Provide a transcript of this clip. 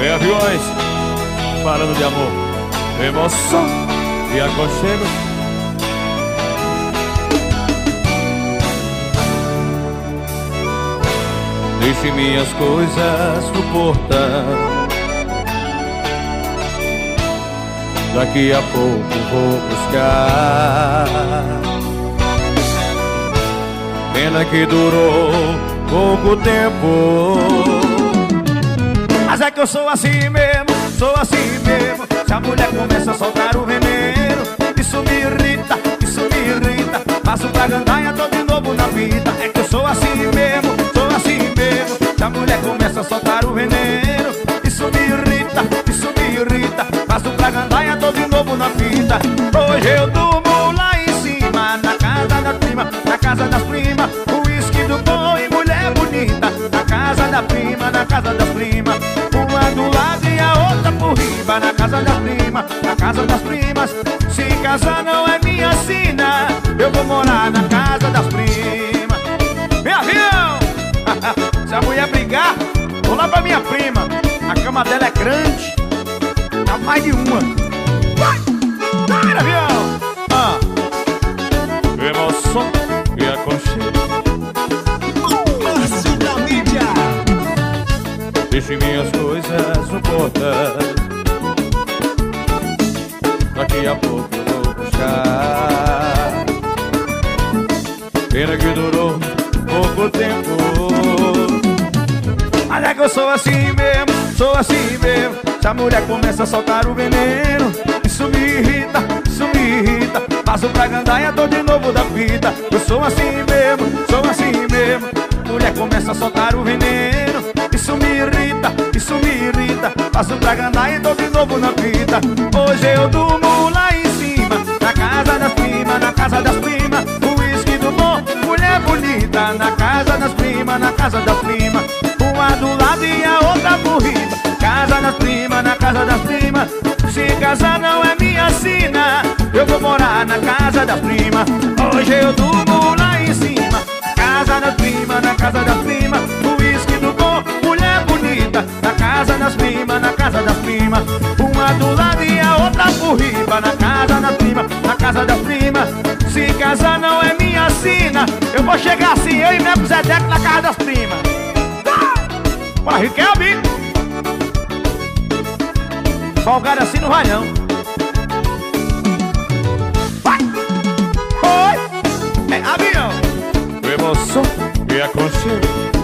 Vem aviões, falando de amor, emoção e aconchego. Deixe minhas coisas no portão, daqui a pouco vou buscar. Pena que durou pouco tempo, mas é que eu sou assim mesmo, sou assim mesmo. Se a mulher começa a soltar o veneno, isso me irrita, isso me irrita. Passo pra gandaia, tô de novo na vida. É que eu sou assim mesmo, sou assim mesmo. Se a mulher começa a soltar o veneno, isso me irrita, isso me irrita. Passo pra gandaia, tô de novo na vida. Hoje eu durmo lá em cima, na casa da prima, na casa das primas. O uísque do bom e mulher bonita. Na casa da prima, na casa das primas. Uma do lado e a outra por riba. Na casa das primas, na casa das primas. Se casar não é minha sina, eu vou morar na casa das primas. Meu avião! Se a mulher brigar, vou lá pra minha prima. A cama dela é grande, dá mais de uma. Vai! Vai, avião! Emoção e aconchego. Márcio da mídia. Deixe minhas coisas no portão, daqui a pouco eu vou buscar. Pena que durou pouco tempo, mas é que eu sou assim mesmo, sou assim mesmo. Se a mulher começa a soltar o veneno, isso me irrita, isso me irrita. Passo pra gandaia, tô de novo da vida. Eu sou assim mesmo, sou assim mesmo. Mulher começa a soltar o veneno, isso me irrita, isso me irrita. Passo pra gandaia e tô de novo na vida. Hoje eu durmo lá em cima, na casa das primas, na casa das primas. O uísque do bom, mulher bonita. Na casa das primas, na casa das primas. Uma do lado e a outra por riba. Casa das primas, na casa das primas. Se casar não é minha sina, eu vou morar na casa das primas. Hoje eu durmo lá em cima, casa das primas, na casa das primas. O uísque do bom, mulher bonita. Na casa das primas, na casa das primas. Uma do lado e a outra por riba. Na casa das primas, na casa das primas. Se casar não é minha sina, eu vou chegar assim, eu e meu Zedeco na casa das primas. Bora, Riquelme! Folgado assim não vai não. Vai! Oi! É avião! Emoção e aconchego.